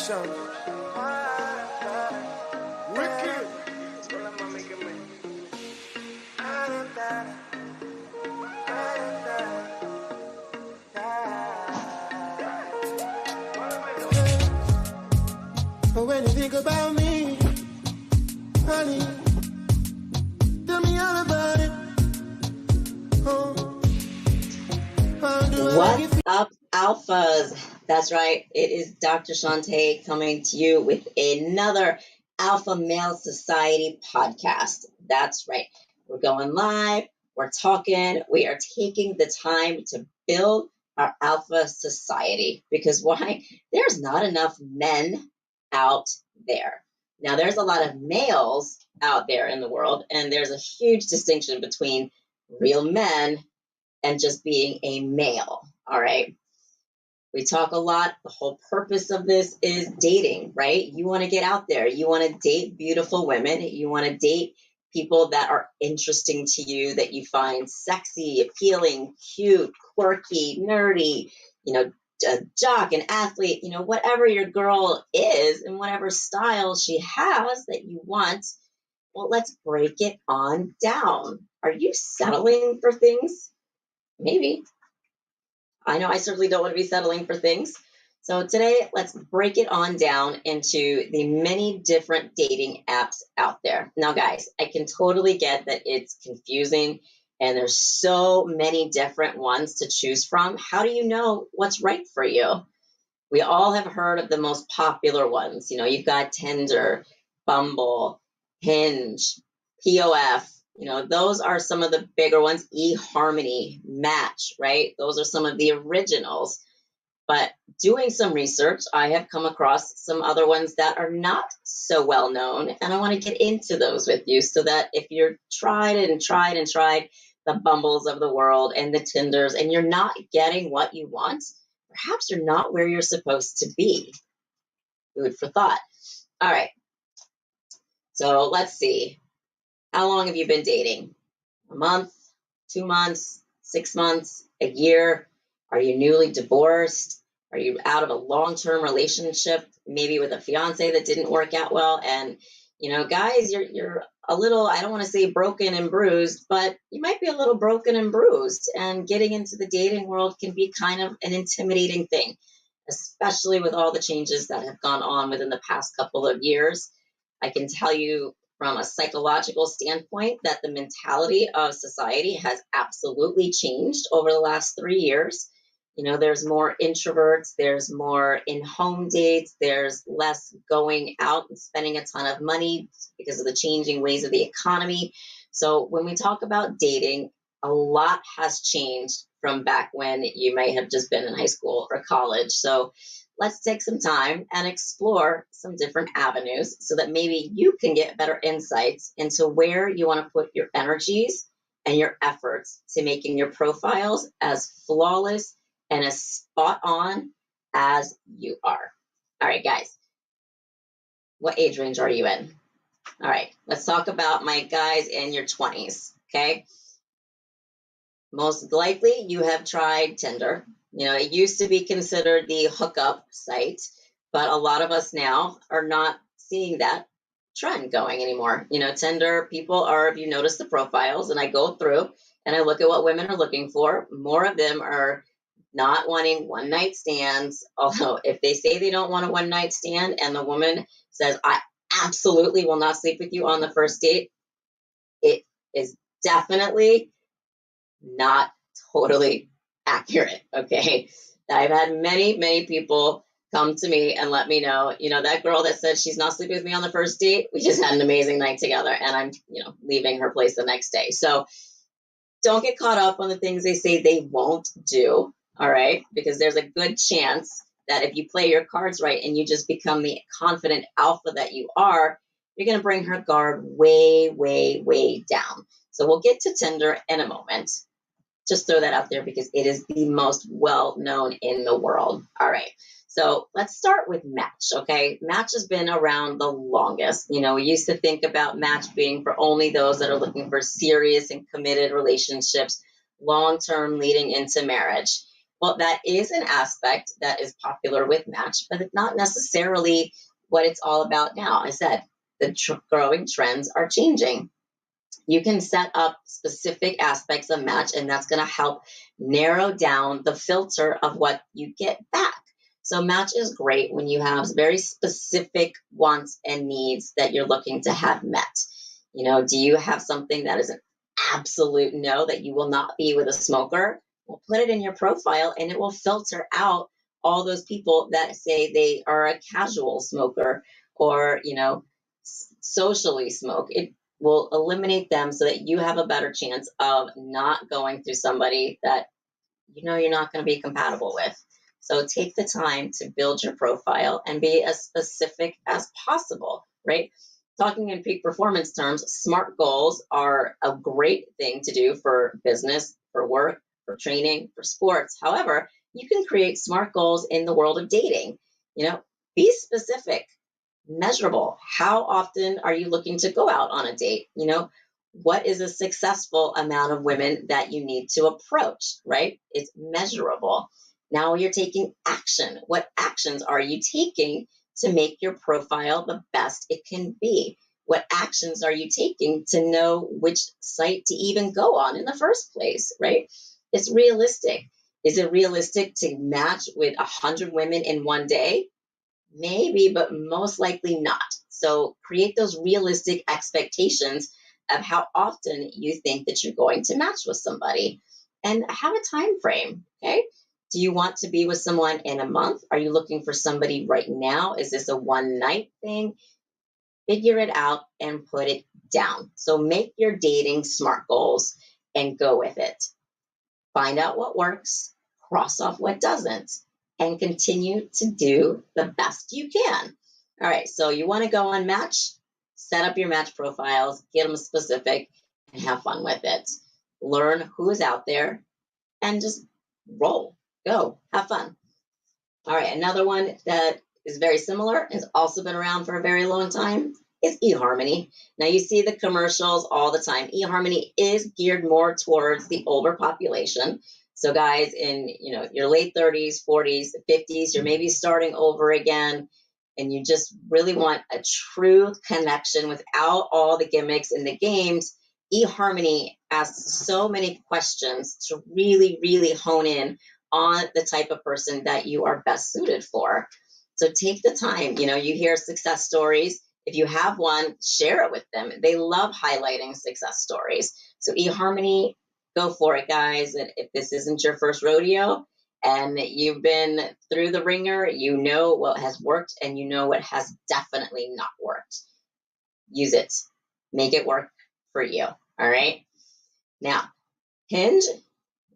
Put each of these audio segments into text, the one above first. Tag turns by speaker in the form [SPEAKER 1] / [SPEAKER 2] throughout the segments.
[SPEAKER 1] show. Wicked. But when you think about me, honey, tell me all about it.
[SPEAKER 2] What's up, alphas? That's right. It is Dr. Chantea coming to you with another Alpha Male Society podcast. That's right. We're going live. We're talking. We are taking the time to build our alpha society because why? There's not enough men out there. Now, there's a lot of males out there in the world, and there's a huge distinction between real men and just being a male. All right. We talk a lot. The whole purpose of this is dating, right? You want to get out there. You want to date beautiful women. You want to date people that are interesting to you, that you find sexy, appealing, cute, quirky, nerdy, a jock, an athlete, whatever your girl is and whatever style she has that you want. Well, let's break it on down. Are you settling for things? Maybe. I know I certainly don't want to be settling for things. So today, let's break it on down into the many different dating apps out there. Now, guys, I can totally get that it's confusing and there's so many different ones to choose from. How do you know what's right for you? We all have heard of the most popular ones. You've got Tinder, Bumble, Hinge, POF. Those are some of the bigger ones. eHarmony, Match, right? Those are some of the originals. But doing some research, I have come across some other ones that are not so well known. And I want to get into those with you so that if you're tried the Bumbles of the world and the Tinders and you're not getting what you want, perhaps you're not where you're supposed to be. Food for thought. All right. So let's see. How long have you been dating? A month, 2 months, 6 months, a year? Are you newly divorced? Are you out of a long-term relationship, maybe with a fiance that didn't work out well? And, guys, you're a little, I don't want to say broken and bruised, but you might be a little broken and bruised. And getting into the dating world can be kind of an intimidating thing, especially with all the changes that have gone on within the past couple of years. I can tell you from a psychological standpoint that the mentality of society has absolutely changed over the last 3 years. There's more introverts, there's more in-home dates, there's less going out and spending a ton of money because of the changing ways of the economy. So when we talk about dating, a lot has changed from back when you may have just been in high school or college. So let's take some time and explore some different avenues so that maybe you can get better insights into where you want to put your energies and your efforts to making your profiles as flawless and as spot on as you are. All right, guys, what age range are you in? All right, let's talk about my guys in your 20s, okay? Most likely you have tried Tinder. It used to be considered the hookup site, but a lot of us now are not seeing that trend going anymore. Tinder, people are, if you notice the profiles, and I go through and I look at what women are looking for, more of them are not wanting one night stands. Although if they say they don't want a one night stand and the woman says, I absolutely will not sleep with you on the first date, it is definitely not totally accurate. Okay. I've had many people come to me and let me know, that girl that said she's not sleeping with me on the first date, we just had an amazing night together and I'm, leaving her place the next day. So don't get caught up on the things they say they won't do. All right. Because there's a good chance that if you play your cards right and you just become the confident alpha that you are, you're going to bring her guard way down. So we'll get to Tinder in a moment. Just throw that out there because it is the most well-known in the world. All right. So let's start with Match, okay? Match has been around the longest. We used to think about Match being for only those that are looking for serious and committed relationships, long-term leading into marriage. Well, that is an aspect that is popular with Match, but it's not necessarily what it's all about now. I said the growing trends are changing. You can set up specific aspects of Match, and that's going to help narrow down the filter of what you get back. So Match is great when you have very specific wants and needs that you're looking to have met. Do you have something that is an absolute no, that you will not be with a smoker? Well, put it in your profile and it will filter out all those people that say they are a casual smoker or, socially smoke. It will eliminate them so that you have a better chance of not going through somebody that you're not going to be compatible with. So take the time to build your profile and be as specific as possible, right? Talking in peak performance terms, SMART goals are a great thing to do for business, for work, for training, for sports. However, you can create SMART goals in the world of dating. Be specific, measurable. How often are you looking to go out on a date? What is a successful amount of women that you need to approach, right? It's measurable. Now you're taking action. What actions are you taking to make your profile the best it can be? What actions are you taking to know which site to even go on in the first place, right? It's realistic. Is it realistic to match with 100 women in one day? Maybe, but most likely not. So create those realistic expectations of how often you think that you're going to match with somebody and have a time frame. Okay. Do you want to be with someone in a month? Are you looking for somebody right now? Is this a one night thing? Figure it out and put it down. So make your dating SMART goals and go with it. Find out what works, cross off what doesn't, and continue to do the best you can. All right, so you want to go on Match, set up your Match profiles, get them specific, and have fun with it. Learn who is out there and just roll, go, have fun. All right, another one that is very similar, has also been around for a very long time, is eHarmony. Now you see the commercials all the time. eHarmony is geared more towards the older population. So guys in your late 30s, 40s, 50s, you're maybe starting over again, and you just really want a true connection without all the gimmicks and the games. eHarmony asks so many questions to really, really hone in on the type of person that you are best suited for. So take the time. You hear success stories. If you have one, share it with them. They love highlighting success stories. So eHarmony, go for it, guys. And if this isn't your first rodeo and you've been through the ringer, you know what has worked and you know what has definitely not worked. Use it. Make it work for you. All right. Now, Hinge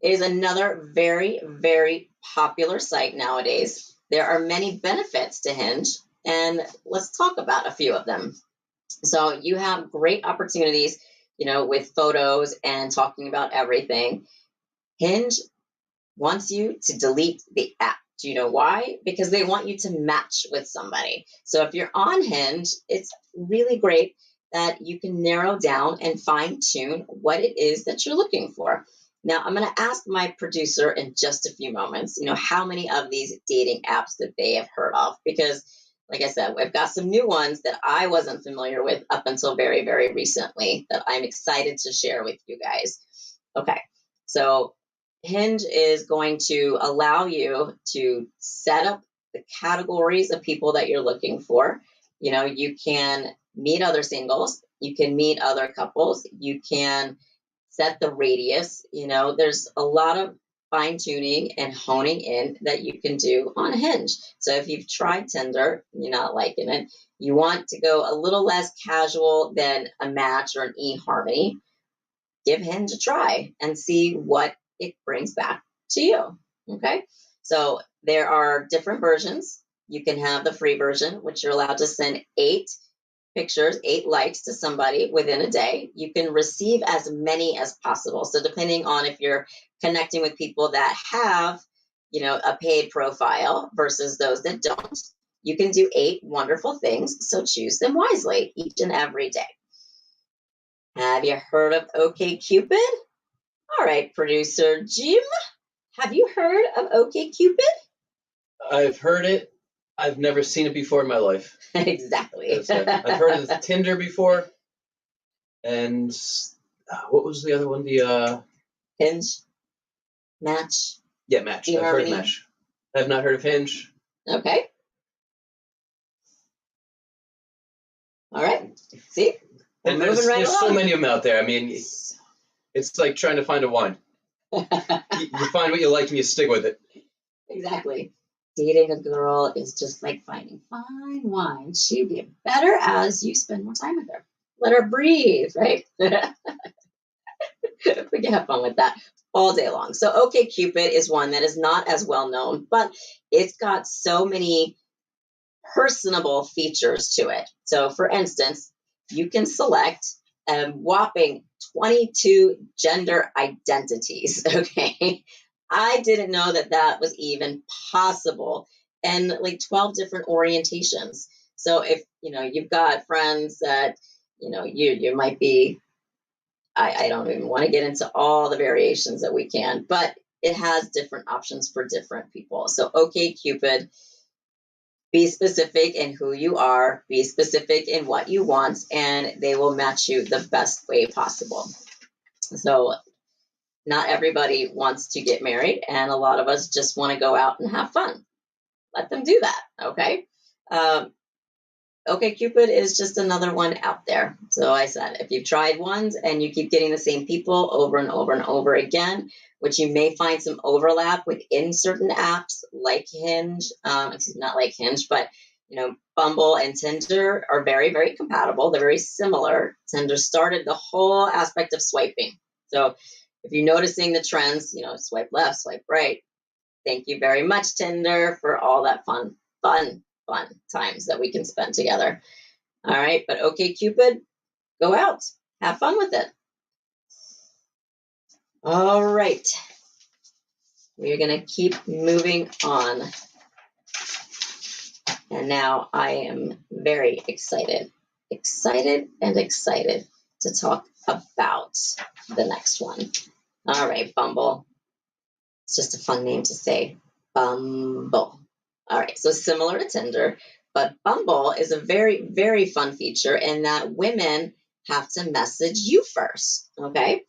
[SPEAKER 2] is another very, very popular site nowadays. There are many benefits to Hinge, and let's talk about a few of them. So you have great opportunities, with photos and talking about everything. Hinge wants you to delete the app. Do you know why? Because they want you to match with somebody. So if you're on Hinge, it's really great that you can narrow down and fine tune what it is that you're looking for. Now, I'm going to ask my producer in just a few moments, how many of these dating apps that they have heard of, because like I said, we've got some new ones that I wasn't familiar with up until very, very recently that I'm excited to share with you guys. Okay, so Hinge is going to allow you to set up the categories of people that you're looking for. You can meet other singles, you can meet other couples, you can set the radius. There's a lot of fine tuning and honing in that you can do on Hinge. So if you've tried Tinder, you're not liking it, you want to go a little less casual than a Match or an eHarmony, give Hinge a try and see what it brings back to you. Okay. So there are different versions. You can have the free version, which you're allowed to send 8 pictures, 8 likes to somebody within a day. You can receive as many as possible. So depending on if you're connecting with people that have, a paid profile versus those that don't, you can do 8 wonderful things. So choose them wisely each and every day. Have you heard of OkCupid? All right, producer Jim, Have you heard of OkCupid?
[SPEAKER 3] I've heard it. I've never seen it before in my life.
[SPEAKER 2] Exactly.
[SPEAKER 3] I've heard of Tinder before, and what was the other one? The
[SPEAKER 2] Hinge, Match.
[SPEAKER 3] yeah, Match. I've heard of Match. I have not heard of Hinge.
[SPEAKER 2] Okay. All right. See, we're
[SPEAKER 3] And
[SPEAKER 2] moving right
[SPEAKER 3] there's
[SPEAKER 2] along.
[SPEAKER 3] so many of them out there. I mean, it's like trying to find a wine. You find what you like and you stick with it.
[SPEAKER 2] Exactly. Dating a girl is just like finding fine wine. She'll get better as you spend more time with her. Let her breathe, right? We can have fun with that all day long. So OkCupid is one that is not as well known, but it's got so many personable features to it. So for instance, you can select a whopping 22 gender identities. Okay. I didn't know that that was even possible, and like 12 different orientations. So if you've got friends that you might be, I don't even want to get into all the variations that we can, but it has different options for different people. So OkCupid, be specific in who you are, be specific in what you want, and they will match you the best way possible. So not everybody wants to get married, and a lot of us just want to go out and have fun. Let them do that, okay? OkCupid is just another one out there. So I said, if you've tried ones and you keep getting the same people over and over and over again, which you may find some overlap within certain apps like Hinge, not like Hinge, but Bumble and Tinder are very, very compatible. They're very similar. Tinder started the whole aspect of swiping. So if you're noticing the trends, swipe left, swipe right. Thank you very much, Tinder, for all that fun times that we can spend together. All right, but OkCupid, go out, have fun with it. All right, we're gonna keep moving on. And now I am very excited to talk about the next one. All right, Bumble. It's just a fun name to say, Bumble. All right, so similar to Tinder, but Bumble is a very, very fun feature in that women have to message you first, okay?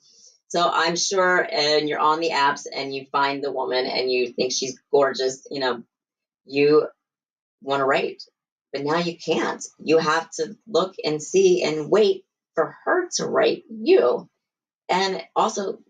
[SPEAKER 2] So I'm sure, and you're on the apps and you find the woman and you think she's gorgeous, you want to write, but now you can't. You have to look and see and wait for her to write you. And also,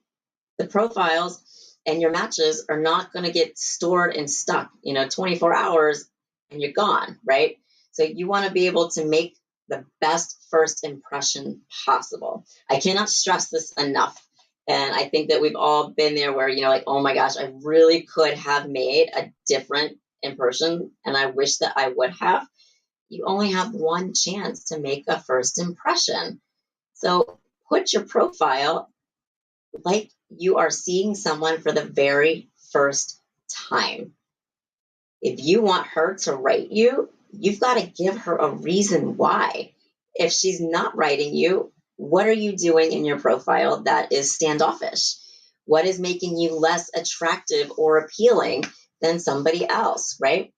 [SPEAKER 2] the profiles and your matches are not going to get stored and stuck, 24 hours and you're gone, right? So you want to be able to make the best first impression possible. I cannot stress this enough. And I think that we've all been there where, like, oh my gosh, I really could have made a different impression and I wish that I would have. You only have one chance to make a first impression. So put your profile like you are seeing someone for the very first time. If you want her to write you, you've got to give her a reason why. If she's not writing you, what are you doing in your profile that is standoffish? What is making you less attractive or appealing than somebody else, right?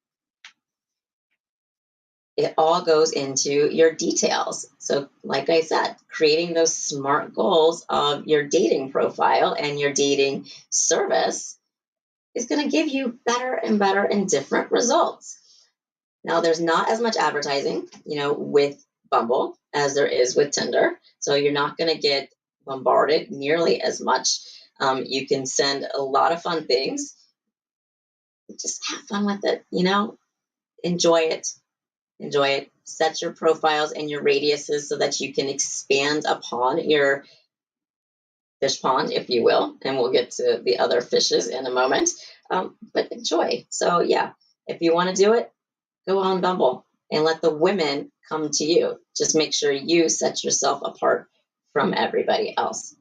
[SPEAKER 2] It all goes into your details. So, like I said, creating those smart goals of your dating profile and your dating service is going to give you better and better and different results. Now, there's not as much advertising, with Bumble as there is with Tinder. So you're not going to get bombarded nearly as much. You can send a lot of fun things. Just have fun with it, enjoy it. Enjoy it. Set your profiles and your radiuses so that you can expand upon your fish pond, if you will. And we'll get to the other fishes in a moment. But enjoy. So, yeah, if you want to do it, go on Bumble and let the women come to you. Just make sure you set yourself apart from everybody else.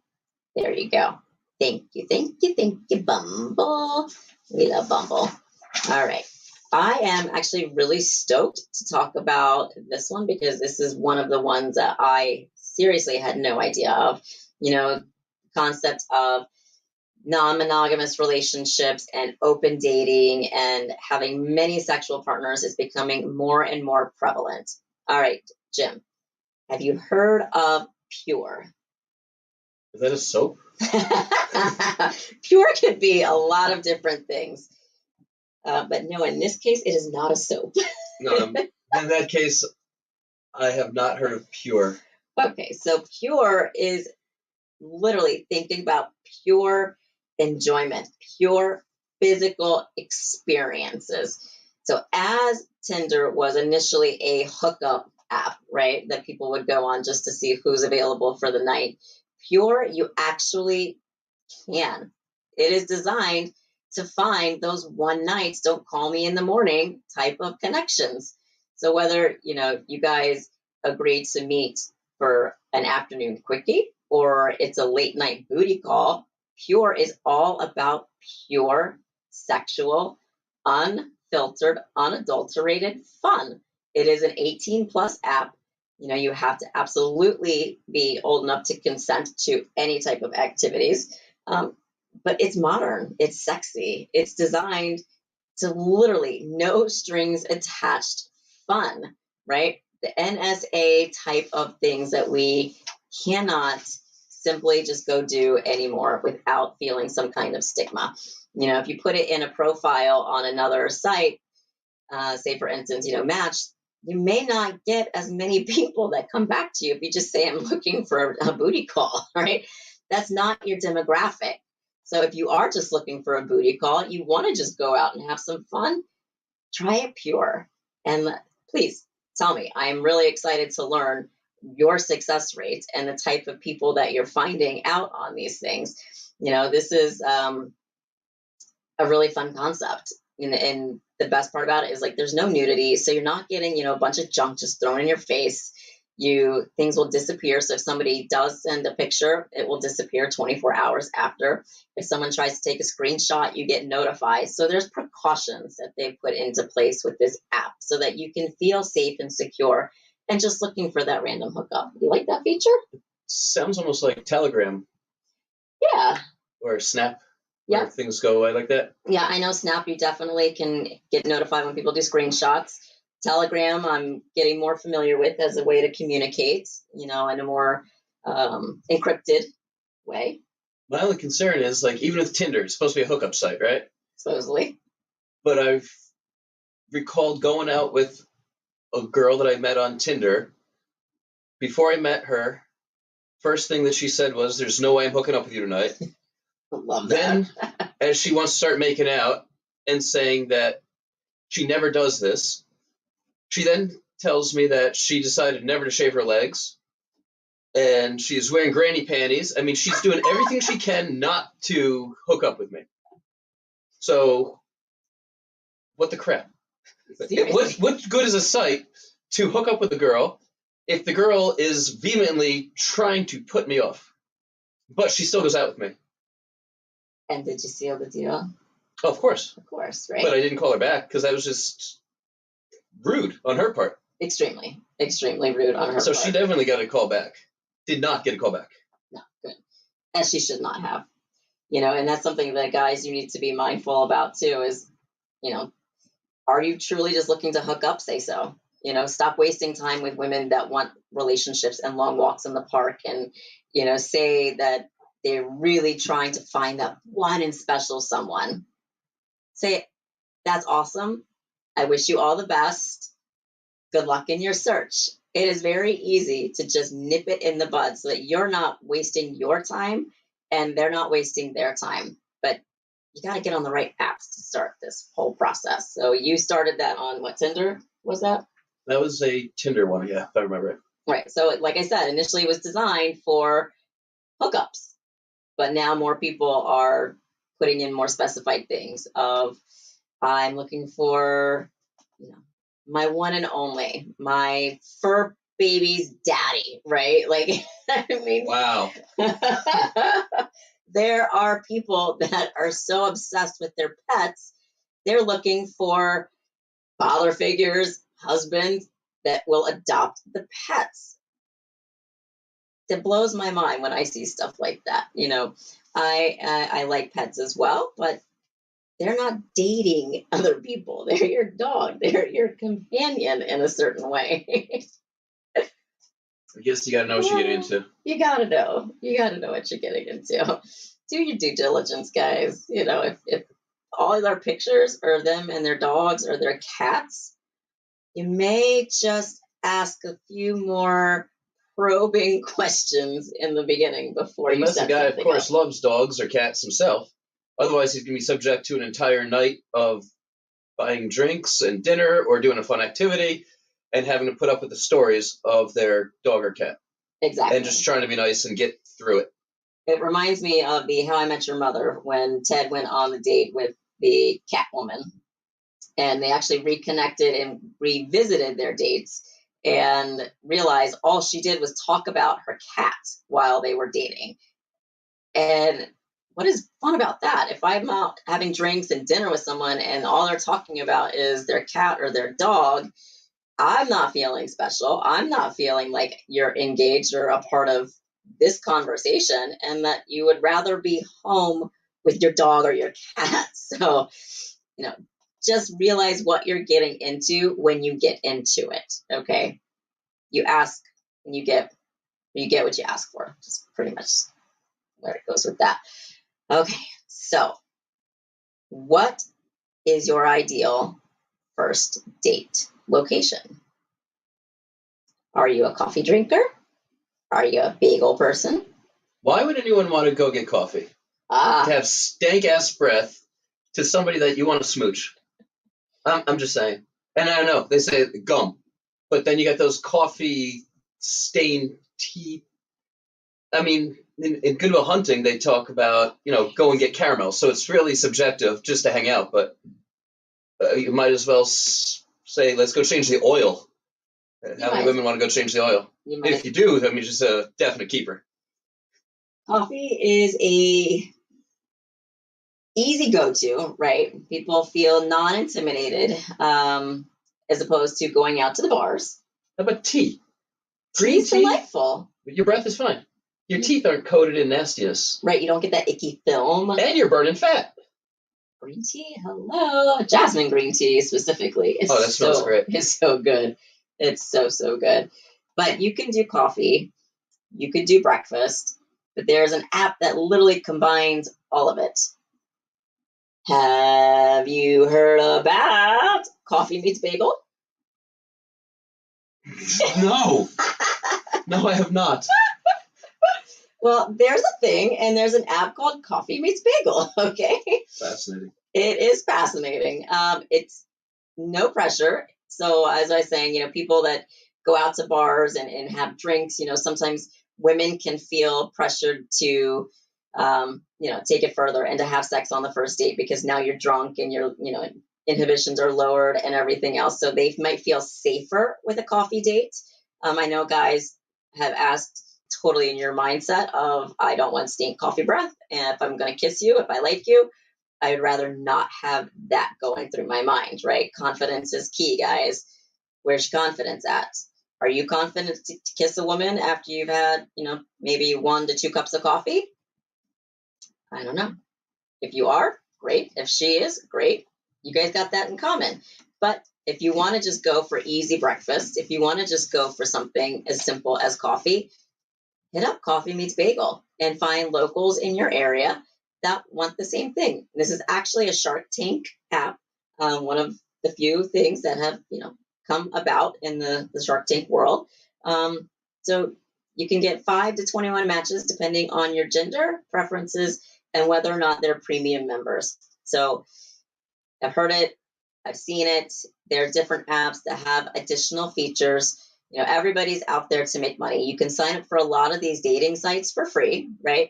[SPEAKER 2] There you go. Thank you, Bumble. We love Bumble. All right. I am actually really stoked to talk about this one because this is one of the ones that I seriously had no idea of. Concept of non-monogamous relationships and open dating and having many sexual partners is becoming more and more prevalent. All right, Jim, have you heard of Pure?
[SPEAKER 3] Is that a soap?
[SPEAKER 2] Pure could be a lot of different things. But no, in this case, it is not a soap.
[SPEAKER 3] No, in that case, I have not heard of Pure.
[SPEAKER 2] Okay, so Pure is literally thinking about pure enjoyment, pure physical experiences. So as Tinder was initially a hookup app, right, that people would go on just to see who's available for the night, Pure, you actually can. It is designed to find those one nights, don't call me in the morning type of connections. So whether, you guys agreed to meet for an afternoon quickie or it's a late night booty call, Pure is all about pure sexual, unfiltered, unadulterated fun. It is an 18 plus app. You have to absolutely be old enough to consent to any type of activities. But it's modern, it's sexy, it's designed to literally no strings attached fun, right? The NSA type of things that we cannot simply just go do anymore without feeling some kind of stigma. If you put it in a profile on another site, say for instance, Match, you may not get as many people that come back to you if you just say, I'm looking for a booty call, right? That's not your demographic. So if you are just looking for a booty call, you want to just go out and have some fun, try it Pure. And please tell me, I am really excited to learn your success rates and the type of people that you're finding out on these things. This is a really fun concept. And the best part about it is like there's no nudity, so you're not getting a bunch of junk just thrown in your face. Things will disappear. So if somebody does send a picture, it will disappear 24 hours after. If someone tries to take a screenshot, you get notified. So there's precautions that they put into place with this app so that you can feel safe and secure and just looking for that random hookup. You like that feature?
[SPEAKER 3] Sounds almost like Telegram.
[SPEAKER 2] Yeah.
[SPEAKER 3] Or Snap. Where things go away like that.
[SPEAKER 2] Yeah, I know Snap, you definitely can get notified when people do screenshots. Telegram, I'm getting more familiar with as a way to communicate, in a more encrypted way.
[SPEAKER 3] My only concern is, like, even with Tinder, it's supposed to be a hookup site, right?
[SPEAKER 2] Supposedly.
[SPEAKER 3] But I've recalled going out with a girl that I met on Tinder. Before I met her, first thing that she said was, there's no way I'm hooking up with you tonight.
[SPEAKER 2] Love that.
[SPEAKER 3] Then, as she wants to start making out and saying that she never does this, she then tells me that she decided never to shave her legs, and she's wearing granny panties. I mean, she's doing everything she can not to hook up with me. So, what the crap? What good is a site to hook up with a girl if the girl is vehemently trying to put me off, but she still goes out with me?
[SPEAKER 2] And did you seal the deal?
[SPEAKER 3] Oh, of course.
[SPEAKER 2] Of course, right?
[SPEAKER 3] But I didn't call her back because that was just rude on her part.
[SPEAKER 2] Extremely, extremely rude on her part.
[SPEAKER 3] So she definitely got a call back. Did not get a call back.
[SPEAKER 2] No, good. As she should not have. And that's something that guys you need to be mindful about too is, are you truly just looking to hook up? Say so. Stop wasting time with women that want relationships and long walks in the park and, say that they're really trying to find that one and special someone. Say, that's awesome. I wish you all the best. Good luck in your search. It is very easy to just nip it in the bud so that you're not wasting your time and they're not wasting their time. But you got to get on the right apps to start this whole process. So you started that on what, Tinder was that?
[SPEAKER 3] That was a Tinder one, yeah, if I remember it.
[SPEAKER 2] Right. So like I said, initially it was designed for hookups, but now more people are putting in more specified things of I'm looking for, my one and only, my fur baby's daddy, right? Like, I mean,
[SPEAKER 3] wow.
[SPEAKER 2] There are people that are so obsessed with their pets, they're looking for father figures, husbands that will adopt the pets. that blows my mind when I see stuff like that. I like pets as well, but they're not dating other people. They're your dog. They're your companion in a certain way.
[SPEAKER 3] I guess you got to know what you're getting into.
[SPEAKER 2] You gotta know. You gotta know what you're getting into. Do your due diligence, guys. If all their pictures are them and their dogs or their cats, you may just ask a few more probing questions in the beginning before
[SPEAKER 3] Unless
[SPEAKER 2] you
[SPEAKER 3] the guy, of
[SPEAKER 2] something
[SPEAKER 3] course,
[SPEAKER 2] up.
[SPEAKER 3] loves dogs or cats himself. Otherwise, he's going to be subject to an entire night of buying drinks and dinner or doing a fun activity and having to put up with the stories of their dog or cat.
[SPEAKER 2] Exactly.
[SPEAKER 3] And just trying to be nice and get through it.
[SPEAKER 2] It reminds me of the How I Met Your Mother when Ted went on the date with the cat woman. And they actually reconnected and revisited their dates and realized all she did was talk about her cat while they were dating. And what is fun about that? If I'm out having drinks and dinner with someone and all they're talking about is their cat or their dog, I'm not feeling special. I'm not feeling like you're engaged or a part of this conversation, and that you would rather be home with your dog or your cat. So, just realize what you're getting into when you get into it. Okay. You ask and you get what you ask for. Just pretty much where it goes with that. Okay. So, what is your ideal first date location? Are you a coffee drinker? Are you a bagel person?
[SPEAKER 3] Why would anyone want to go get coffee? To have stank ass breath to somebody that you want to smooch. I'm just saying. And I know they say gum, but then you got those coffee stained teeth. I mean, in Good Will Hunting, they talk about, go and get caramel. So it's really subjective just to hang out, but you might as well say, let's go change the oil. How many women want to go change the oil? If you do, that means it's a definite keeper.
[SPEAKER 2] Coffee is a easy go-to, right? People feel non-intimidated as opposed to going out to the bars.
[SPEAKER 3] How about tea?
[SPEAKER 2] Green tea? Delightful.
[SPEAKER 3] Your breath is fine. Your teeth aren't coated in nastiness.
[SPEAKER 2] Right, you don't get that icky film.
[SPEAKER 3] And you're burning fat.
[SPEAKER 2] Green tea, hello. Jasmine green tea specifically.
[SPEAKER 3] That smells great.
[SPEAKER 2] It's so good. It's so, so good. But you can do coffee. You could do breakfast. But there's an app that literally combines all of it. Have you heard about Coffee Meets Bagel?
[SPEAKER 3] No. No, I have not.
[SPEAKER 2] Well, there's a thing, and there's an app called Coffee Meets Bagel, okay?
[SPEAKER 3] Fascinating.
[SPEAKER 2] It is fascinating. It's no pressure. So as I was saying, people that go out to bars and have drinks, sometimes women can feel pressured to, take it further and to have sex on the first date because now you're drunk and your, inhibitions are lowered and everything else. So they might feel safer with a coffee date. I know guys have asked totally in your mindset of, I don't want stink coffee breath. And if I'm going to kiss you, if I like you, I would rather not have that going through my mind, right? Confidence is key, guys. Where's your confidence at? Are you confident to kiss a woman after you've had, maybe 1 to 2 cups of coffee? I don't know. If you are, great. If she is, great. You guys got that in common. But if you want to just go for easy breakfast, if you want to just go for something as simple as coffee, hit up Coffee Meets Bagel and find locals in your area that want the same thing. This is actually a Shark Tank app, one of the few things that have, come about in the Shark Tank world. So you can get 5 to 21 matches depending on your gender preferences and whether or not they're premium members. So I've heard it, I've seen it. There are different apps that have additional features. Everybody's out there to make money. You can sign up for a lot of these dating sites for free, right?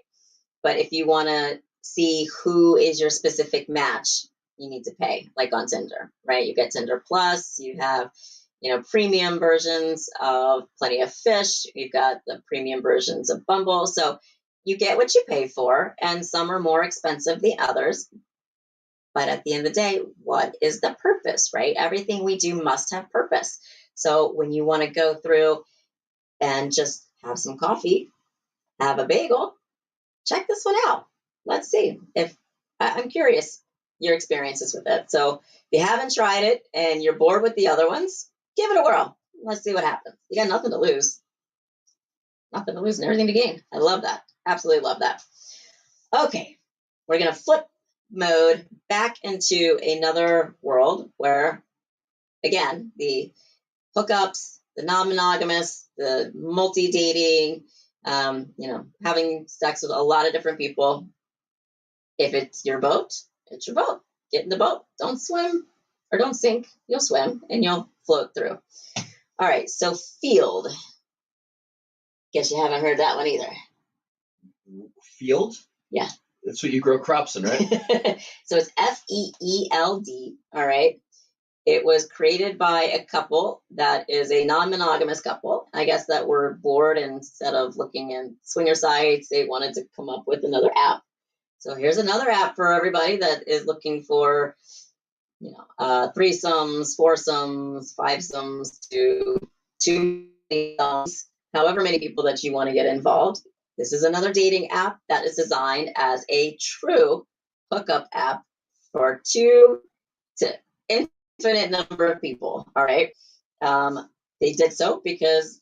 [SPEAKER 2] But if you want to see who is your specific match, you need to pay, like on Tinder, right? You get Tinder Plus, you have, premium versions of Plenty of Fish. You've got the premium versions of Bumble. So you get what you pay for, and some are more expensive than others. But at the end of the day, what is the purpose, right? Everything we do must have purpose. So when you want to go through and just have some coffee, have a bagel, check this one out. Let's see if I'm curious your experiences with it. So if you haven't tried it and you're bored with the other ones, give it a whirl. Let's see what happens. You got nothing to lose. Nothing to lose and everything to gain. I love that. Absolutely love that. Okay, we're going to flip mode back into another world where, again, the hookups, the non-monogamous, the multi-dating, having sex with a lot of different people. If it's your boat, it's your boat. Get in the boat. Don't swim or don't sink. You'll swim and you'll float through. All right, so field. Guess you haven't heard that one either.
[SPEAKER 3] Field?
[SPEAKER 2] Yeah.
[SPEAKER 3] That's what you grow crops in, right?
[SPEAKER 2] So it's FEELD, all right? It was created by a couple that is a non-monogamous couple. I guess that were bored, and instead of looking in swinger sites, they wanted to come up with another app. So here's another app for everybody that is looking for, threesomes, foursomes, fivesomes, two, however many people that you want to get involved. This is another dating app that is designed as a true hookup app for two to infinite number of people. All right. They did so because,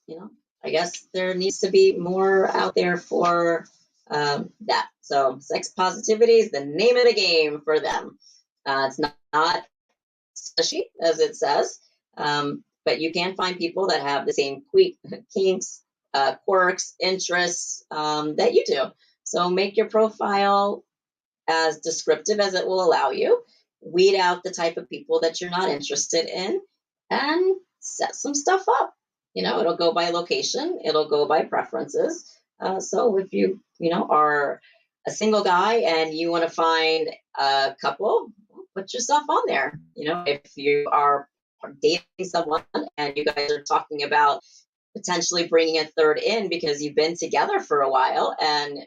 [SPEAKER 2] I guess there needs to be more out there for that. So sex positivity is the name of the game for them. It's not squishy, as it says, but you can find people that have the same kinks, quirks, interests that you do. So make your profile as descriptive as it will allow you. Weed out the type of people that you're not interested in and set some stuff up. It'll go by location, it'll go by preferences. So if you, are a single guy and you want to find a couple, put yourself on there. If you are dating someone and you guys are talking about potentially bringing a third in because you've been together for a while and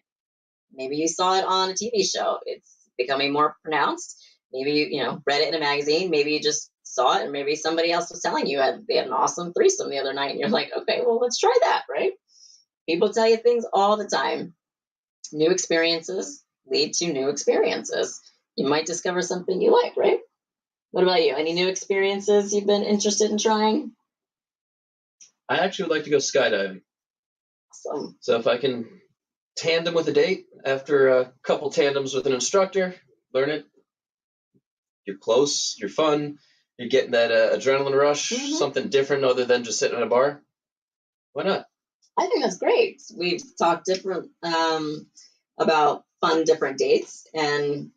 [SPEAKER 2] maybe you saw it on a TV show, it's becoming more pronounced. Maybe you read it in a magazine. Maybe you just saw it, and maybe somebody else was telling you they had an awesome threesome the other night, and you're like, okay, well, let's try that, right? People tell you things all the time. New experiences lead to new experiences. You might discover something you like, right? What about you? Any new experiences you've been interested in trying?
[SPEAKER 3] I actually would like to go skydiving.
[SPEAKER 2] Awesome.
[SPEAKER 3] So if I can tandem with a date after a couple tandems with an instructor, learn it. You're close, you're fun, you're getting that adrenaline rush, something different other than just sitting at a bar. Why not?
[SPEAKER 2] I think that's great. We've talked different about fun different dates, and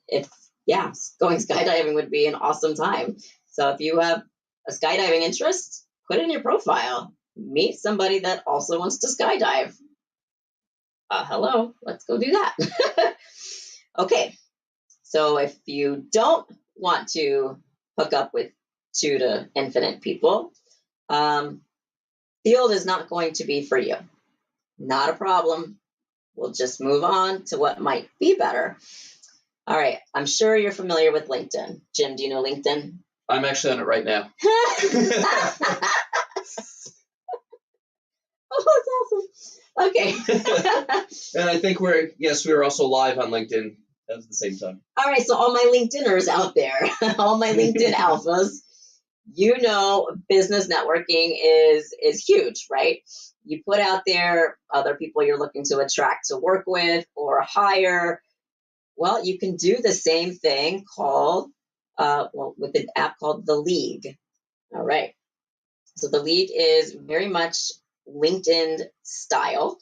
[SPEAKER 2] going skydiving would be an awesome time. So if you have a skydiving interest, put it in your profile. Meet somebody that also wants to skydive. Hello, let's go do that. Okay, so if you don't want to hook up with 2 to infinite people, field is not going to be for you. Not a problem. We'll just move on to what might be better. All right, I'm sure you're familiar with LinkedIn. Jim, do you know LinkedIn?
[SPEAKER 3] I'm actually on it right now.
[SPEAKER 2] Oh, that's awesome. Okay.
[SPEAKER 3] And I think we're also live on LinkedIn at the same time.
[SPEAKER 2] All right, so all my LinkedIners out there, all my LinkedIn alphas, business networking is huge, right? You put out there other people you're looking to attract to work with or hire. Well, you can do the same thing with an app called The League. All right. So The League is very much LinkedIn style,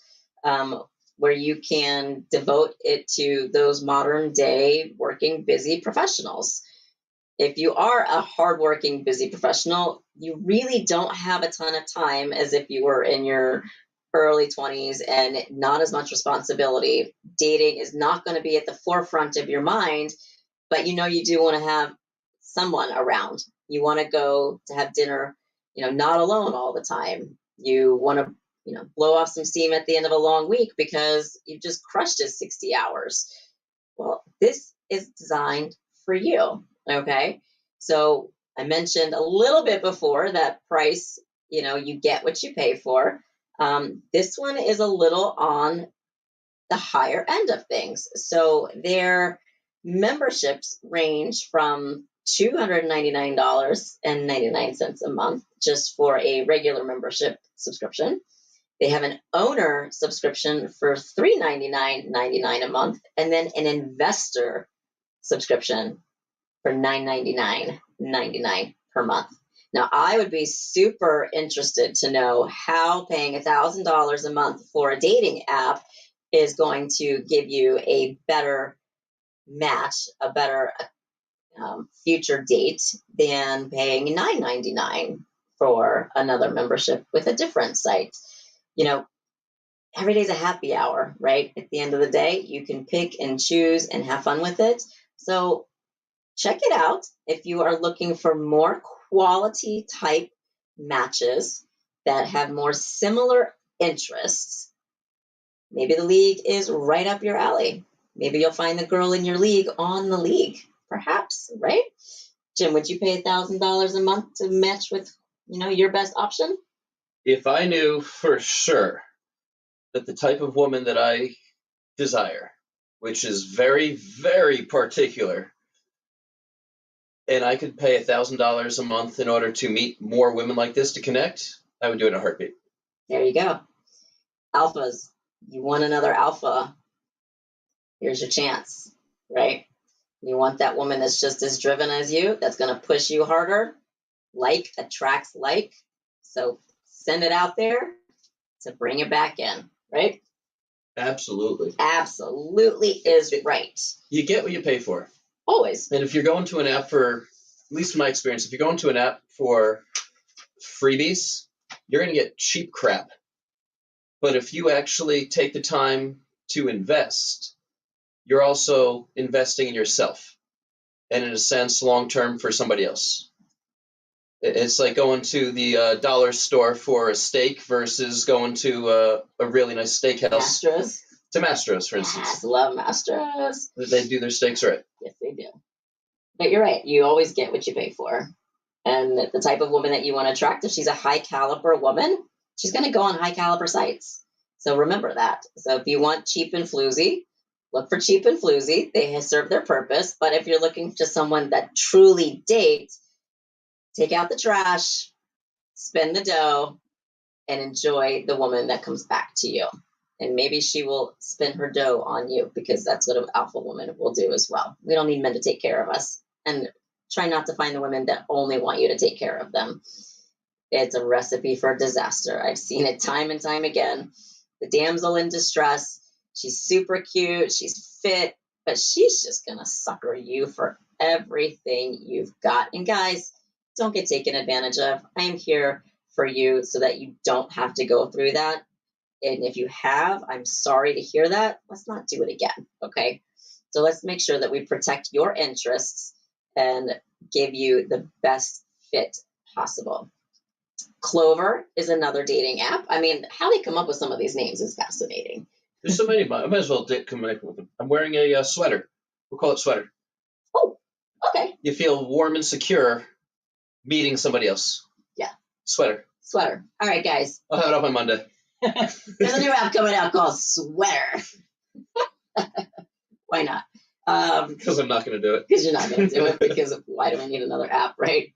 [SPEAKER 2] where you can devote it to those modern day working busy professionals. If you are a hardworking busy professional, you really don't have a ton of time as if you were in your early 20s and not as much responsibility. Dating is not going to be at the forefront of your mind, but you do want to have someone around. You want to go to have dinner, not alone all the time. You want to, blow off some steam at the end of a long week because you've just crushed it 60 hours. Well, this is designed for you. Okay. So I mentioned a little bit before that price, you get what you pay for. This one is a little on the higher end of things. So their memberships range from $299.99 a month just for a regular membership subscription. They have an owner subscription for $399.99 a month, and then an investor subscription for $999.99 per month. Now, I would be super interested to know how paying $1,000 a month for a dating app is going to give you a better match, a better future date than paying $999 for another membership with a different site. You know, every day's a happy hour, right? At the end of the day, you can pick and choose and have fun with it. So check it out if you are looking for more quality type matches that have more similar interests. Maybe the league is right up your alley. Maybe you'll find the girl in your league on the league, perhaps, right? Jim, would you pay $1,000 a month to match with, your best option?
[SPEAKER 3] If I knew for sure that the type of woman that I desire, which is very, very particular, and I could pay $1,000 a month in order to meet more women like this to connect, I would do it in a heartbeat.
[SPEAKER 2] There you go. Alphas, you want another alpha, here's your chance, right? You want that woman that's just as driven as you, that's going to push you harder. Like attracts like. So send it out there to bring it back in, right?
[SPEAKER 3] Absolutely.
[SPEAKER 2] Absolutely is right.
[SPEAKER 3] You get what you pay for.
[SPEAKER 2] Always.
[SPEAKER 3] And if you're going to an app for, at least in my experience, if you're going to an app for freebies, you're going to get cheap crap. But if you actually take the time to invest, you're also investing in yourself and, in a sense, long-term for somebody else. It's like going to the dollar store for a steak versus going to a really nice steakhouse.
[SPEAKER 2] Mastro's.
[SPEAKER 3] To Mastro's, for instance.
[SPEAKER 2] Yes, love Mastro's.
[SPEAKER 3] They do their steaks right.
[SPEAKER 2] Yes, they do. But you're right. You always get what you pay for. And the type of woman that you want to attract, if she's a high caliber woman, she's going to go on high caliber sites. So remember that. So if you want cheap and floozy, look for cheap and floozy. They serve their purpose. But if you're looking for someone that truly dates, take out the trash, spend the dough, and enjoy the woman that comes back to you. And maybe she will spend her dough on you, because that's what an alpha woman will do as well. We don't need men to take care of us. And try not to find the women that only want you to take care of them. It's a recipe for disaster. I've seen it time and time again. The damsel in distress, she's super cute, she's fit, but she's just going to sucker you for everything you've got. And guys, don't get taken advantage of. I am here for you so that you don't have to go through that. And if you have, I'm sorry to hear that. Let's not do it again, okay? So let's make sure that we protect your interests and give you the best fit possible. Clover is another dating app. I mean, how they come up with some of these names is fascinating.
[SPEAKER 3] There's so many. I might as well come up with them. I'm wearing a sweater. We'll call it sweater.
[SPEAKER 2] Oh, okay.
[SPEAKER 3] You feel warm and secure meeting somebody else.
[SPEAKER 2] Yeah.
[SPEAKER 3] Sweater.
[SPEAKER 2] All right, guys.
[SPEAKER 3] I'll have it up on Monday.
[SPEAKER 2] There's a new app coming out called Sweater. Why not?
[SPEAKER 3] Because I'm not going to do it.
[SPEAKER 2] Because you're not going to do it. Because why do I need another app, right?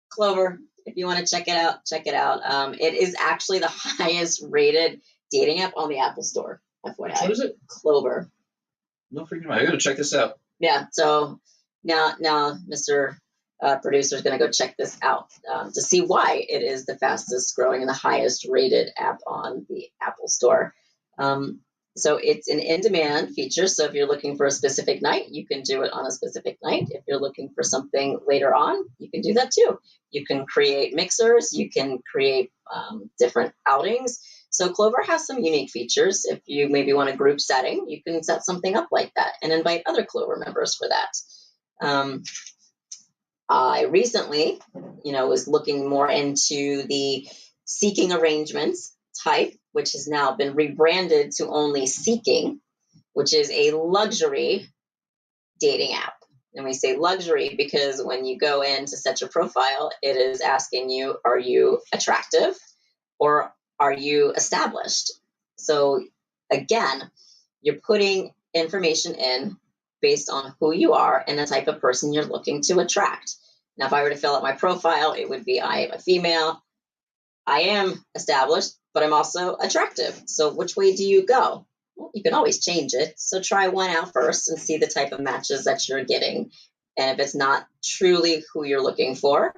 [SPEAKER 2] Clover, if you want to check it out, check it out. It is actually the highest rated dating app on the Apple Store. FYI.
[SPEAKER 3] What is it?
[SPEAKER 2] Clover.
[SPEAKER 3] No freaking mind. I got to check this out.
[SPEAKER 2] Yeah. So now, Mr. Producer is going to go check this out to see why it is the fastest growing and the highest rated app on the Apple Store. So it's an in-demand feature. So if you're looking for a specific night, you can do it on a specific night. If you're looking for something later on, you can do that too. You can create mixers. You can create different outings. So Clover has some unique features. If you maybe want a group setting, you can set something up like that and invite other Clover members for that. I recently, was looking more into the seeking arrangements type, which has now been rebranded to only Seeking, which is a luxury dating app. And we say luxury because when you go in to set your profile, it is asking you, are you attractive or are you established? So again, you're putting information in based on who you are and the type of person you're looking to attract. Now, if I were to fill out my profile, it would be I am a female, I am established, but I'm also attractive. So which way do you go? Well, you can always change it. So try one out first and see the type of matches that you're getting. And if it's not truly who you're looking for,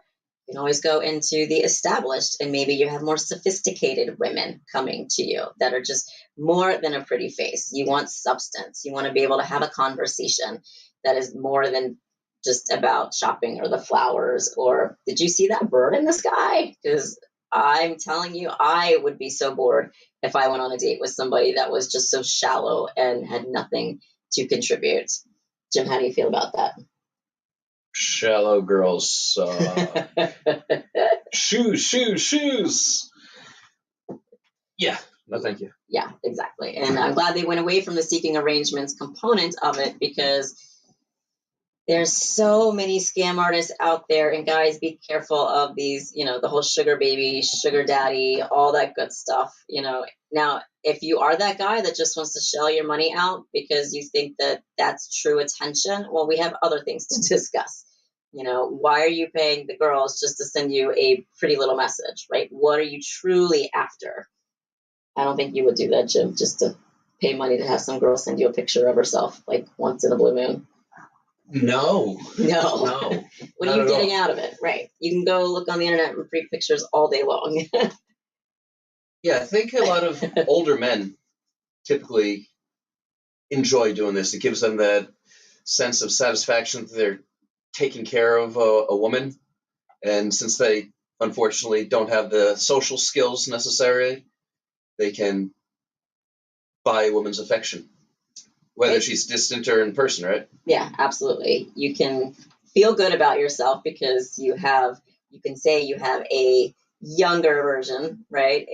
[SPEAKER 2] you can always go into the established, and maybe you have more sophisticated women coming to you that are just more than a pretty face. You want substance. You want to be able to have a conversation that is more than just about shopping or the flowers or did you see that bird in the sky? Because I'm telling you, I would be so bored if I went on a date with somebody that was just so shallow and had nothing to contribute. Jim, how do you feel about that?
[SPEAKER 3] Shallow girls. Shoes. Yeah. No, thank you.
[SPEAKER 2] Yeah, exactly. And I'm glad they went away from the seeking arrangements component of it because there's so many scam artists out there. And guys, be careful of these, the whole sugar baby, sugar daddy, all that good stuff. Now, if you are that guy that just wants to shell your money out because you think that that's true attention, well, we have other things to discuss. Why are you paying the girls just to send you a pretty little message, right? What are you truly after? I don't think you would do that, Jim, just to pay money to have some girl send you a picture of herself like once in a blue moon.
[SPEAKER 3] No.
[SPEAKER 2] What are you getting out of it? Right. You can go look on the internet and free pictures all day long.
[SPEAKER 3] Yeah, I think a lot of older men typically enjoy doing this. It gives them that sense of satisfaction that they're taking care of a woman. And since they unfortunately don't have the social skills necessary, they can buy a woman's affection, whether she's distant or in person, right?
[SPEAKER 2] Yeah, absolutely. You can feel good about yourself because you can say you have a younger version, right?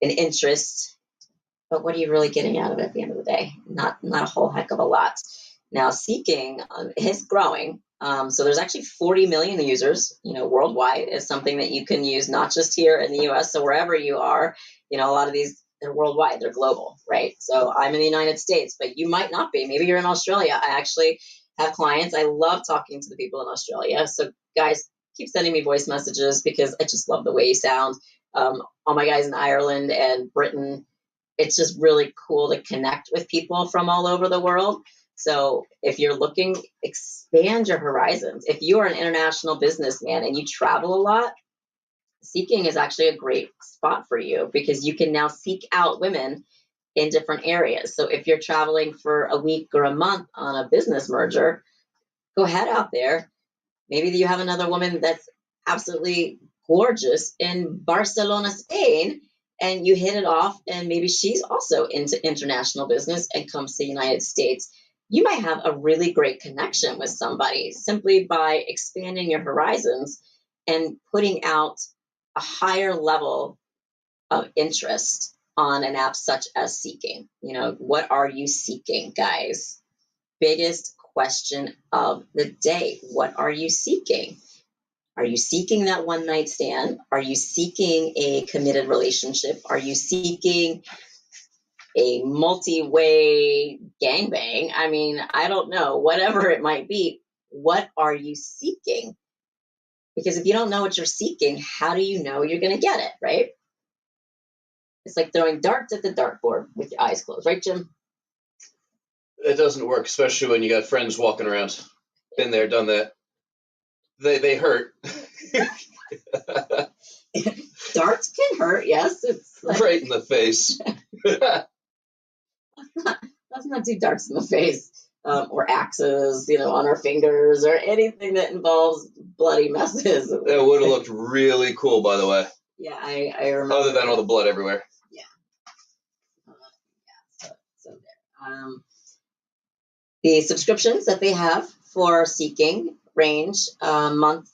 [SPEAKER 2] An interest. But what are you really getting out of it at the end of the day? Not a whole heck of a lot. Now, seeking is growing. So there's actually 40 million users, worldwide. Is something that you can use not just here in the U.S. So wherever you are, a lot of these they're worldwide, they're global, right? So I'm in the United States, but you might not be. Maybe you're in Australia. I actually have clients. I love talking to the people in Australia. So guys, keep sending me voice messages because I just love the way you sound. All my guys in Ireland and Britain. It's just really cool to connect with people from all over the world. So if you're looking, expand your horizons. If you are an international businessman and you travel a lot, seeking is actually a great spot for you because you can now seek out women in different areas. So if you're traveling for a week or a month on a business merger, go head out there. Maybe you have another woman that's absolutely gorgeous in Barcelona, Spain, and you hit it off, and maybe she's also into international business and comes to the United States. You might have a really great connection with somebody simply by expanding your horizons and putting out a higher level of interest on an app such as Seeking. What are you seeking, guys? Biggest question of the day. What are you seeking? Are you seeking that one night stand? Are you seeking a committed relationship? Are you seeking a multi-way gangbang? I mean, I don't know, whatever it might be. What are you seeking? Because if you don't know what you're seeking, how do you know you're going to get it, right? It's like throwing darts at the dartboard with your eyes closed, right, Jim?
[SPEAKER 3] It doesn't work, especially when you got friends walking around. Been there, done that. They hurt.
[SPEAKER 2] Darts can hurt, yes. It's like,
[SPEAKER 3] right in the face.
[SPEAKER 2] let's not do darts in the face or axes, on our fingers or anything that involves bloody messes.
[SPEAKER 3] That would have looked really cool, by the way.
[SPEAKER 2] Yeah, I remember.
[SPEAKER 3] Other than all the blood everywhere.
[SPEAKER 2] Yeah. So there. The subscriptions that they have for Seeking range month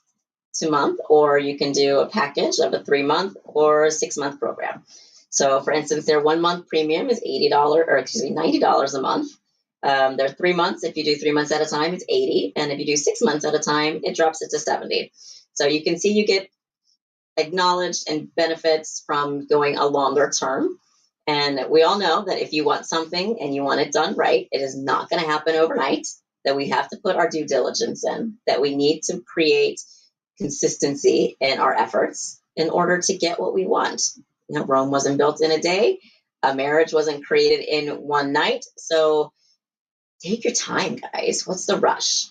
[SPEAKER 2] to month, or you can do a package of a 3-month or 6-month program. So, for instance, their 1-month premium is $90 a month. Their 3 months, if you do 3 months at a time, it's $80, and if you do 6 months at a time, it drops it to $70. So you can see you get acknowledged and benefits from going a longer term. And we all know that if you want something and you want it done right, it is not going to happen overnight, that we have to put our due diligence in, that we need to create consistency in our efforts in order to get what we want. Rome wasn't built in a day. A marriage wasn't created in one night. So take your time, guys. What's the rush?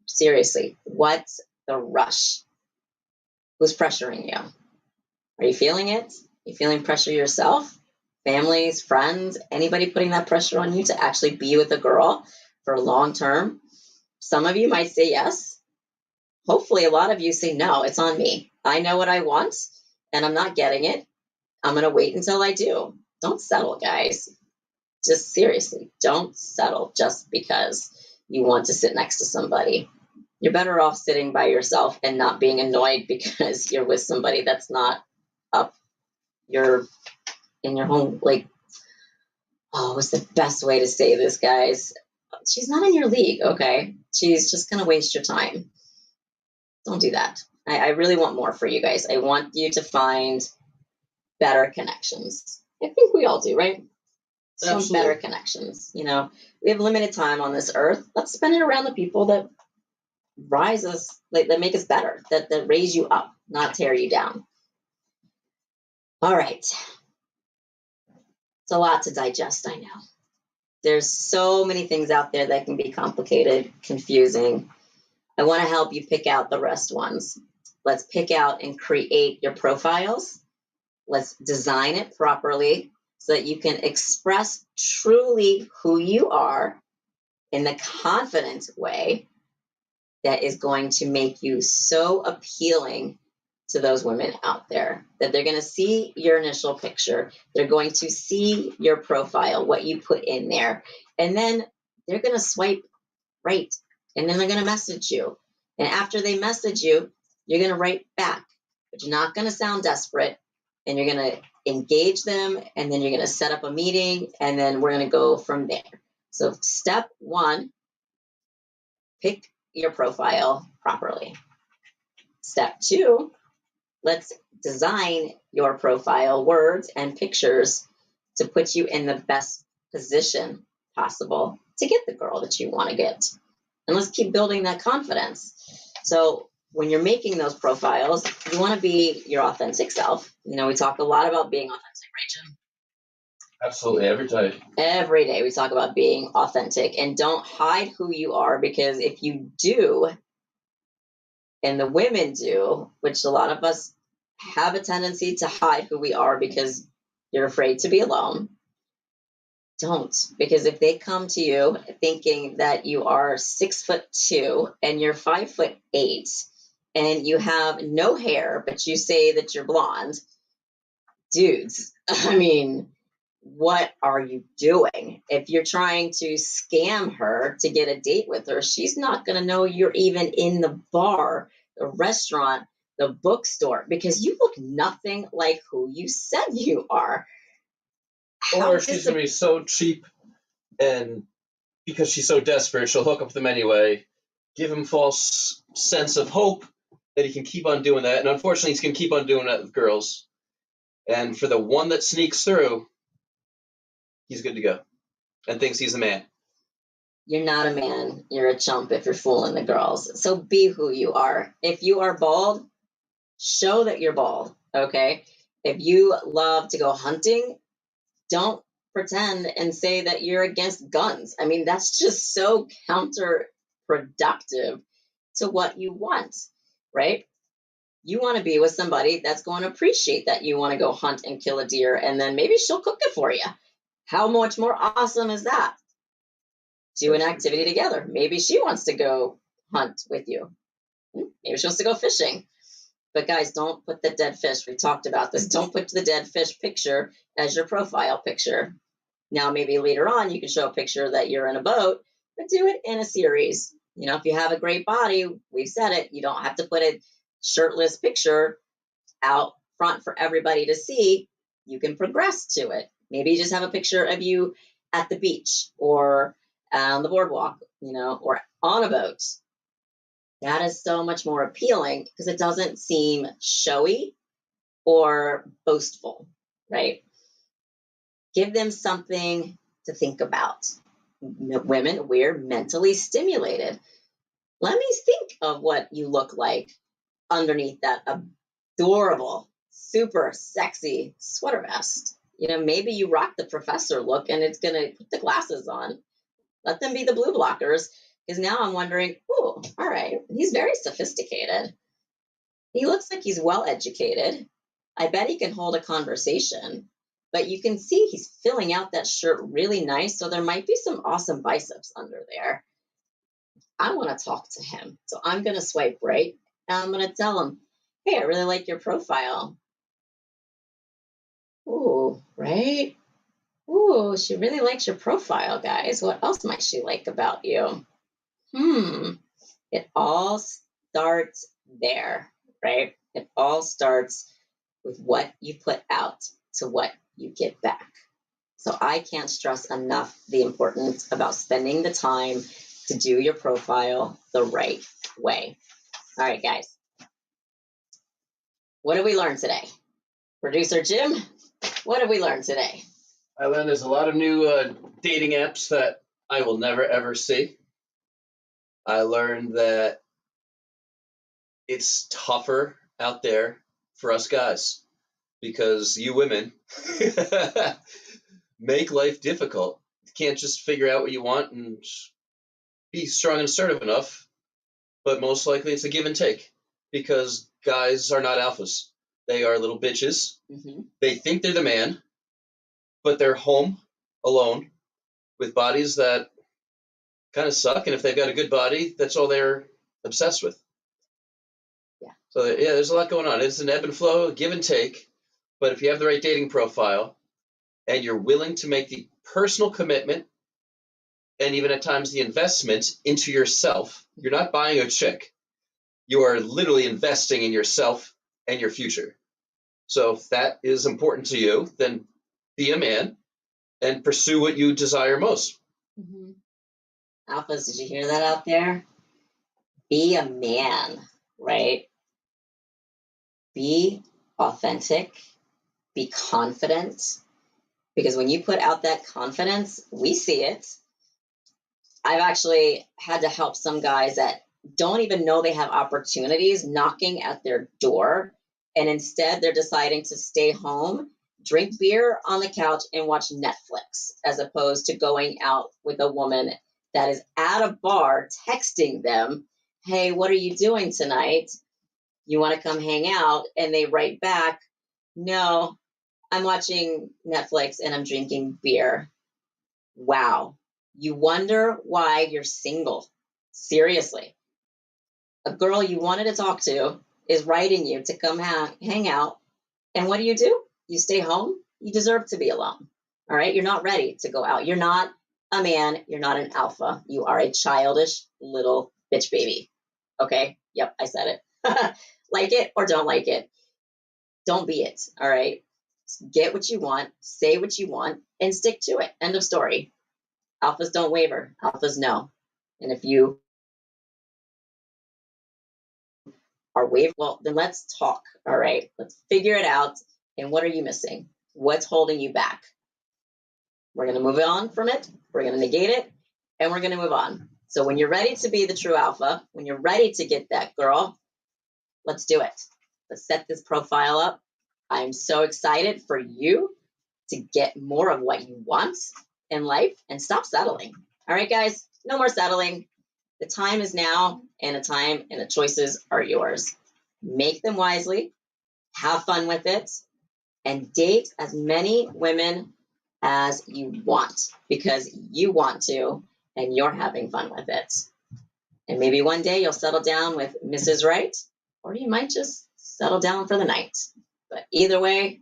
[SPEAKER 2] Seriously, what's the rush? Who's pressuring you? Are you feeling it? Are you feeling pressure yourself? Families, friends, anybody putting that pressure on you to actually be with a girl for long term? Some of you might say yes. Hopefully, a lot of you say no, it's on me. I know what I want and I'm not getting it. I'm going to wait until I do. Don't settle, guys. Just seriously, don't settle just because you want to sit next to somebody. You're better off sitting by yourself and not being annoyed because you're with somebody that's not up your in your home. Like, oh, what's the best way to say this, guys? She's not in your league, okay? She's just gonna waste your time. Don't do that. I really want more for you guys. I want you to find better connections. I think we all do, right? Some
[SPEAKER 3] Absolutely.
[SPEAKER 2] better connections. We have limited time on this earth. Let's spend it around the people that rise us, that make us better, that raise you up, not tear you down. All right. It's a lot to digest, I know. There's so many things out there that can be complicated, confusing. I want to help you pick out the rest ones. Let's pick out and create your profiles. Let's design it properly so that you can express truly who you are in the confident way that is going to make you so appealing to those women out there that they're going to see your initial picture. They're going to see your profile, what you put in there, and then they're going to swipe right. And then they're going to message you. And after they message you, you're going to write back, but you're not going to sound desperate. And you're going to engage them. And then you're going to set up a meeting. And then we're going to go from there. So step one, pick your profile properly. Step two, let's design your profile words and pictures to put you in the best position possible to get the girl that you want to get. And let's keep building that confidence. So when you're making those profiles, you want to be your authentic self. We talk a lot about being authentic, right, Jim?
[SPEAKER 3] Absolutely, every day.
[SPEAKER 2] Every day we talk about being authentic, and don't hide who you are, because if you do, and the women do, which a lot of us have a tendency to hide who we are because you're afraid to be alone. Don't, because if they come to you thinking that you are 6'2" and you're 5'8" and you have no hair, but you say that you're blonde, dudes, I mean, what are you doing? If you're trying to scam her to get a date with her, she's not going to know you're even in the bar, the restaurant, the bookstore, because you look nothing like who you said you are.
[SPEAKER 3] Or she's going to be so cheap, and because she's so desperate, she'll hook up with him anyway, give him false sense of hope that he can keep on doing that. And unfortunately, he's going to keep on doing that with girls. And for the one that sneaks through, he's good to go and thinks he's the man.
[SPEAKER 2] You're not a man. You're a chump if you're fooling the girls. So be who you are. If you are bald, show that you're bald, okay? If you love to go hunting, don't pretend and say that you're against guns. I mean, that's just so counterproductive to what you want, right? You want to be with somebody that's going to appreciate that you want to go hunt and kill a deer, and then maybe she'll cook it for you. How much more awesome is that? Do an activity together. Maybe she wants to go hunt with you. Maybe she wants to go fishing. But guys, don't put the dead fish. We talked about this. Don't put the dead fish picture as your profile picture. Now, maybe later on you can show a picture that you're in a boat, but do it in a series. If you have a great body, we've said it, you don't have to put a shirtless picture out front for everybody to see. You can progress to it. Maybe you just have a picture of you at the beach or on the boardwalk, or on a boat. That is so much more appealing because it doesn't seem showy or boastful, right? Give them something to think about. Women, we're mentally stimulated. Let me think of what you look like underneath that adorable, super sexy sweater vest. Maybe you rock the professor look and it's going to put the glasses on. Let them be the blue blockers. Because now I'm wondering, oh, all right, he's very sophisticated. He looks like he's well educated. I bet he can hold a conversation. But you can see he's filling out that shirt really nice. So there might be some awesome biceps under there. I want to talk to him. So I'm going to swipe right. And I'm going to tell him, hey, I really like your profile. Ooh, right? Ooh, she really likes your profile, guys. What else might she like about you? It all starts there, right? It all starts with what you put out to what you get back. So I can't stress enough the importance about spending the time to do your profile the right way. All right, guys. What did we learn today? Producer Jim, what did we learn today?
[SPEAKER 3] I learned there's a lot of new dating apps that I will never, ever see. I learned that it's tougher out there for us guys because you women make life difficult. You can't just figure out what you want and be strong and assertive enough, but most likely it's a give and take because guys are not alphas. They are little bitches.
[SPEAKER 2] Mm-hmm.
[SPEAKER 3] They think they're the man, but they're home alone with bodies that kind of suck. And if they've got a good body, that's all they're obsessed with.
[SPEAKER 2] Yeah.
[SPEAKER 3] So, yeah, there's a lot going on. It's an ebb and flow, give and take. But if you have the right dating profile and you're willing to make the personal commitment and even at times the investment into yourself, you're not buying a chick. You are literally investing in yourself and your future. So if that is important to you, then be a man and pursue what you desire most.
[SPEAKER 2] Mm-hmm. Alphas, did you hear that out there? Be a man, right? Be authentic, be confident, because when you put out that confidence, we see it. I've actually had to help some guys that don't even know they have opportunities knocking at their door, and instead they're deciding to stay home, drink beer on the couch, and watch Netflix, as opposed to going out with a woman that is at a bar texting them, hey, what are you doing tonight? You want to come hang out? And they write back, no, I'm watching Netflix and I'm drinking beer. Wow. You wonder why you're single. Seriously. A girl you wanted to talk to is writing you to come hang out. And what do? You stay home? You deserve to be alone. All right? You're not ready to go out. You're not a man. You're not an alpha. You are a childish little bitch baby. Okay? Yep, I said it. Like it or don't like it. Don't be it. All right? Get what you want, say what you want, and stick to it. End of story. Alphas don't waver. Alphas know. And if you are waver, well, then let's talk. All right. Let's figure it out. And what are you missing? What's holding you back? We're going to move on from it. We're going to negate it. And we're going to move on. So when you're ready to be the true alpha, when you're ready to get that girl, let's do it. Let's set this profile up. I'm so excited for you to get more of what you want in life and stop settling. All right, guys, no more settling. The time is now, and the choices are yours. Make them wisely, have fun with it, and date as many women as you want because you want to and you're having fun with it. And maybe one day you'll settle down with Mrs. Right, or you might just settle down for the night. But either way,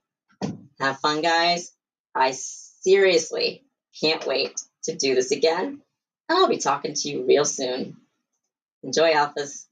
[SPEAKER 2] have fun, guys. I seriously can't wait to do this again. And I'll be talking to you real soon. Enjoy, Alphas.